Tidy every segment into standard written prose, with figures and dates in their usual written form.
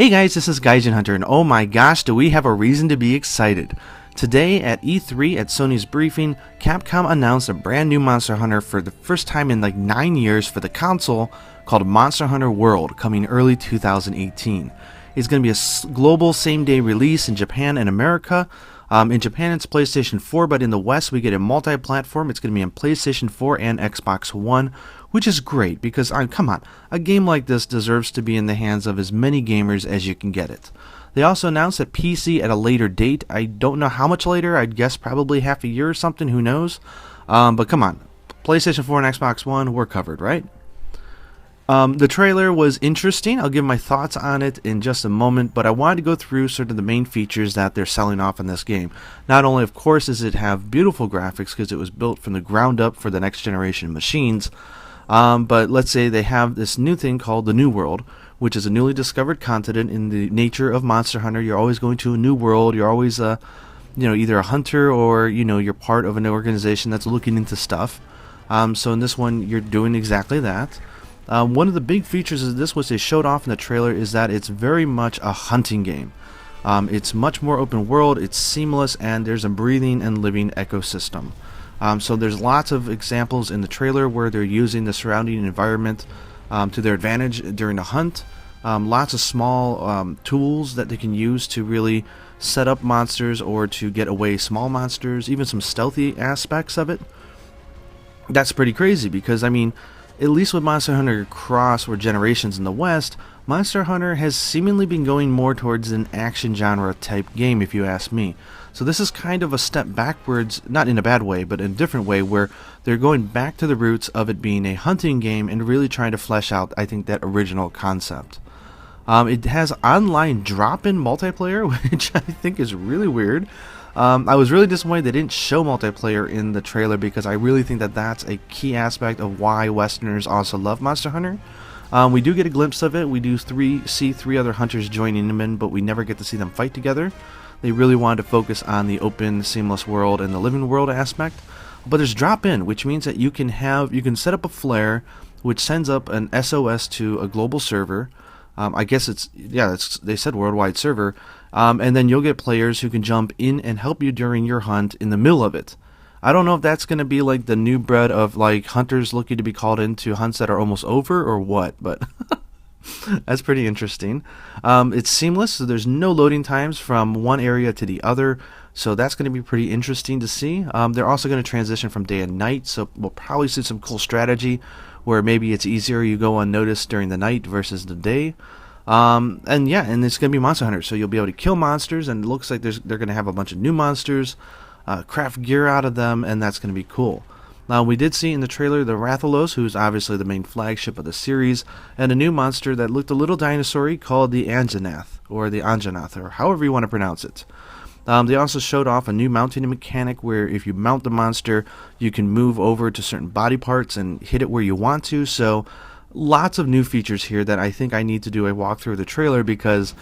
Hey guys, this is Gaijin Hunter, and oh my gosh, do we have a reason to be excited. Today at E3 at Sony's briefing, Capcom announced a brand new Monster Hunter for the first time in like 9 years for the console called Monster Hunter World, coming early 2018. It's going to be a global same-day release in Japan and America. In Japan it's PlayStation 4, but in the West we get a multi-platform. It's going to be on PlayStation 4 and Xbox One, which is great because, come on, a game like this deserves to be in the hands of as many gamers as you can get it. They also announced that PC at a later date. I don't know how much later, I'd guess probably half a year or something, who knows. But come on, PlayStation 4 and Xbox One, we're covered, right? The trailer was interesting. I'll give my thoughts on it in just a moment, but I wanted to go through sort of the main features that they're selling off in this game. Not only, of course, does it have beautiful graphics because it was built from the ground up for the next generation machines, but let's say they have this new thing called the New World, which is a newly discovered continent in the nature of Monster Hunter. You're always going to a new world. You're always either a hunter or you're part of an organization that's looking into stuff. So in this one, you're doing exactly that. One of the big features of this, which they showed off in the trailer, is that it's very much a hunting game. It's much more open world, it's seamless, and there's a breathing and living ecosystem. So there's lots of examples in the trailer where they're using the surrounding environment to their advantage during the hunt. Lots of small tools that they can use to really set up monsters or to get away small monsters, even some stealthy aspects of it. That's pretty crazy because, I mean, at least with Monster Hunter Cross or Generations in the West, Monster Hunter has seemingly been going more towards an action genre type game, if you ask me. So this is kind of a step backwards, not in a bad way, but in a different way, where they're going back to the roots of it being a hunting game and really trying to flesh out, I think, that original concept. It has online drop-in multiplayer, which I think is really weird. I was really disappointed they didn't show multiplayer in the trailer because I really think that that's a key aspect of why Westerners also love Monster Hunter. We do get a glimpse of it. We do see three other hunters joining them in, but we never get to see them fight together. They really wanted to focus on the open, seamless world and the living world aspect. But there's drop-in, which means that you can set up a flare, which sends up an SOS to a global server. I guess they said worldwide server, and then you'll get players who can jump in and help you during your hunt in the middle of it. I don't know if that's going to be like the new breed of like hunters looking to be called into hunts that are almost over or what, but that's pretty interesting. It's seamless, so there's no loading times from one area to the other, so that's going to be pretty interesting to see. They're also going to transition from day and night, so we'll probably see some cool strategy where maybe it's easier you go unnoticed during the night versus the day. And it's going to be Monster Hunter, so you'll be able to kill monsters, and it looks like they're going to have a bunch of new monsters, craft gear out of them, and that's going to be cool. Now, we did see in the trailer the Rathalos, who's obviously the main flagship of the series, and a new monster that looked a little dinosaur-y called the Anjanath, or however you want to pronounce it. They also showed off a new mounting mechanic where if you mount the monster, you can move over to certain body parts and hit it where you want to. So lots of new features here that I think I need to do a walkthrough of the trailer because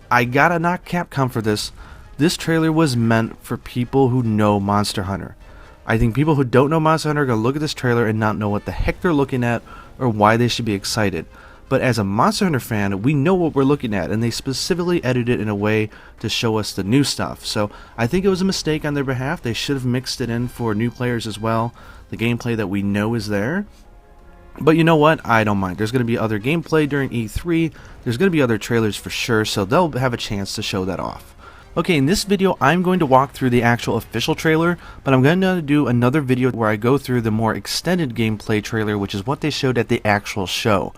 I gotta knock Capcom for this. This trailer was meant for people who know Monster Hunter. I think people who don't know Monster Hunter are going to look at this trailer and not know what the heck they're looking at or why they should be excited. But as a Monster Hunter fan, we know what we're looking at, and they specifically edited it in a way to show us the new stuff. So I think it was a mistake on their behalf. They should have mixed it in for new players as well, the gameplay that we know is there. But you know what? I don't mind. There's going to be other gameplay during E3. There's going to be other trailers for sure, so they'll have a chance to show that off. Okay, in this video, I'm going to walk through the actual official trailer, but I'm going to do another video where I go through the more extended gameplay trailer, which is what they showed at the actual show.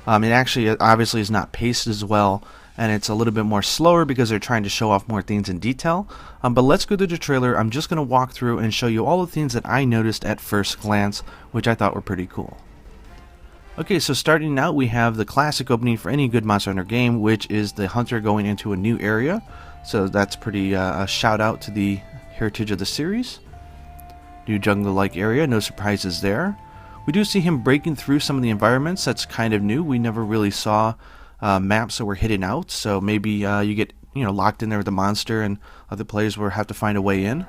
It actually obviously is not paced as well, and it's a little bit more slower because they're trying to show off more things in detail. But let's go through the trailer. I'm just going to walk through and show you all the things that I noticed at first glance, which I thought were pretty cool. Okay, so starting out, we have the classic opening for any good Monster Hunter game, which is the hunter going into a new area. So that's pretty a shout out to the heritage of the series. New jungle-like area, no surprises there. We do see him breaking through some of the environments. That's kind of new. We never really saw maps that were hidden out, so maybe you get locked in there with the monster and other players will have to find a way in.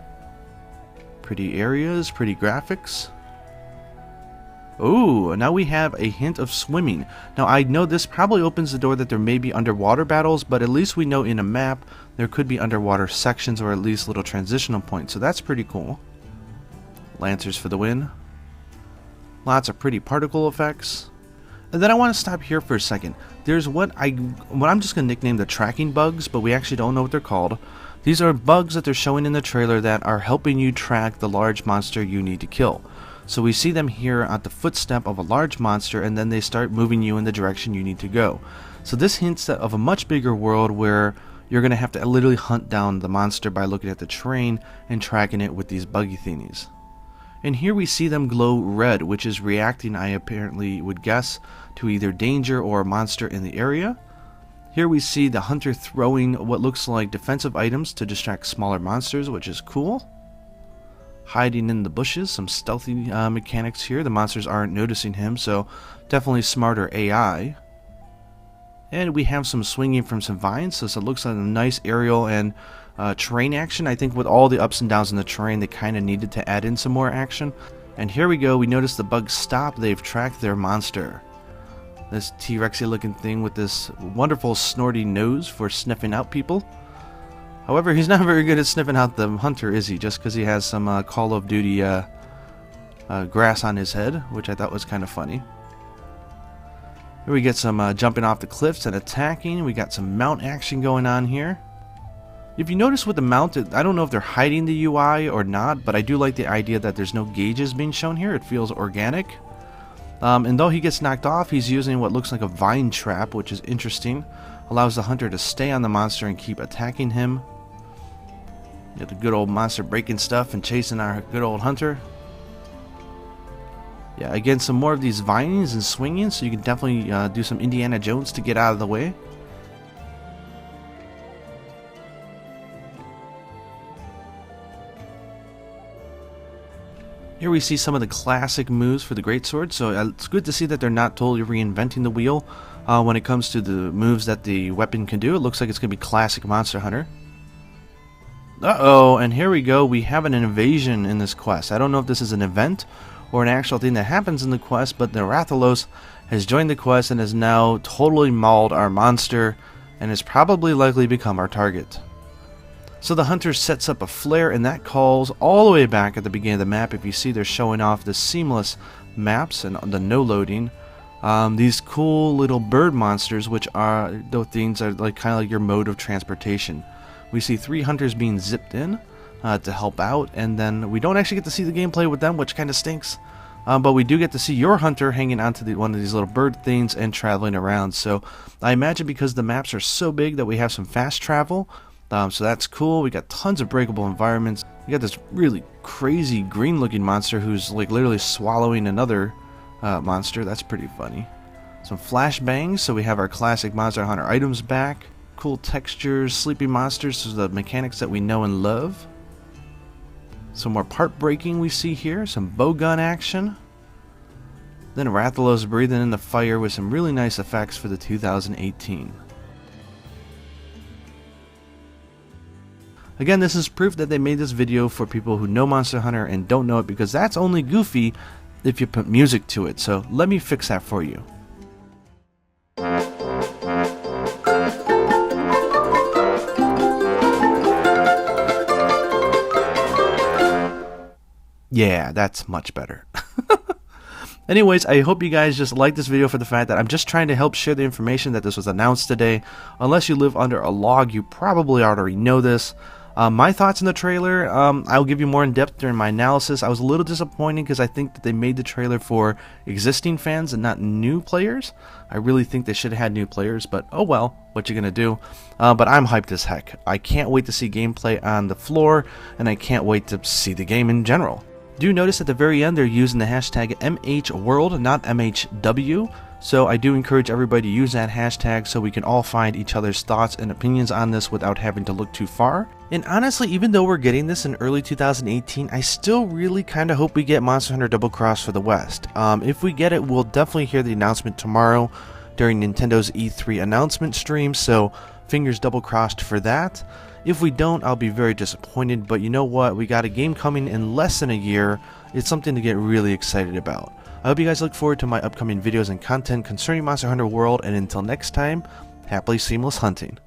Pretty areas, pretty graphics. Ooh, now we have a hint of swimming. Now I know this probably opens the door that there may be underwater battles, but at least we know in a map there could be underwater sections or at least little transitional points, so that's pretty cool. Lancers for the win. Lots of pretty particle effects. And then I want to stop here for a second. There's what I'm just going to nickname the tracking bugs, but we actually don't know what they're called. These are bugs that they're showing in the trailer that are helping you track the large monster you need to kill. So we see them here at the footstep of a large monster, and then they start moving you in the direction you need to go. So this hints of a much bigger world where you're going to have to literally hunt down the monster by looking at the terrain and tracking it with these buggy thingies. And here we see them glow red, which is reacting, I apparently would guess, to either danger or a monster in the area. Here we see the hunter throwing what looks like defensive items to distract smaller monsters, which is cool. Hiding in the bushes, some stealthy mechanics here. The monsters aren't noticing him, so definitely smarter AI. And we have some swinging from some vines, so it looks like a nice aerial and terrain action. I think with all the ups and downs in the terrain, they kind of needed to add in some more action. And here we go, we notice the bugs stop, they've tracked their monster. This T-Rexy looking thing with this wonderful snorty nose for sniffing out people. However, he's not very good at sniffing out the hunter, is he? Just because he has some Call of Duty grass on his head, which I thought was kind of funny. Here we get some jumping off the cliffs and attacking. We got some mount action going on here. If you notice with the mount, I don't know if they're hiding the UI or not, but I do like the idea that there's no gauges being shown here. It feels organic. And though he gets knocked off, he's using what looks like a vine trap, which is interesting. Allows the hunter to stay on the monster and keep attacking him. Get the good old monster breaking stuff and chasing our good old hunter. Yeah, again, some more of these vinings and swinging, so you can definitely do some Indiana Jones to get out of the way. Here we see some of the classic moves for the greatsword, so it's good to see that they're not totally reinventing the wheel when it comes to the moves that the weapon can do. It looks like it's going to be classic Monster Hunter. Uh-oh, and here we go. We have an invasion in this quest. I don't know if this is an event or an actual thing that happens in the quest, but the Rathalos has joined the quest and has now totally mauled our monster and has probably likely become our target. So the hunter sets up a flare, and that calls all the way back at the beginning of the map. If you see, they're showing off the seamless maps and the no loading. These cool little bird monsters, which are those things are like kind of like your mode of transportation. We see 3 hunters being zipped in to help out, and then we don't actually get to see the gameplay with them, which kind of stinks. But we do get to see your hunter hanging onto one of these little bird things and traveling around. So I imagine because the maps are so big that we have some fast travel. So that's cool. We got tons of breakable environments. We got this really crazy green looking monster who's like literally swallowing another monster. That's pretty funny. Some flashbangs, so we have our classic Monster Hunter items back. Cool textures, sleeping monsters, so the mechanics that we know and love. Some more part breaking we see here, some bowgun action. Then Rathalos breathing in the fire with some really nice effects for the 2018. Again, this is proof that they made this video for people who know Monster Hunter and don't know it, because that's only goofy if you put music to it. So let me fix that for you. Yeah, that's much better. Anyways, I hope you guys just like this video for the fact that I'm just trying to help share the information that this was announced today. Unless you live under a log, you probably already know this. My thoughts on the trailer, I'll give you more in depth during my analysis. I was a little disappointed because I think that they made the trailer for existing fans and not new players. I really think they should have had new players, but oh well, what you gonna do? But I'm hyped as heck. I can't wait to see gameplay on the floor, and I can't wait to see the game in general. Do notice at the very end they're using the hashtag MHWorld, not MHW. So I do encourage everybody to use that hashtag so we can all find each other's thoughts and opinions on this without having to look too far. And honestly, even though we're getting this in early 2018, I still really kind of hope we get Monster Hunter Double Cross for the West. If we get it, we'll definitely hear the announcement tomorrow during Nintendo's E3 announcement stream, so fingers double crossed for that. If we don't, I'll be very disappointed, but you know what? We got a game coming in less than a year. It's something to get really excited about. I hope you guys look forward to my upcoming videos and content concerning Monster Hunter World, and until next time, happily seamless hunting.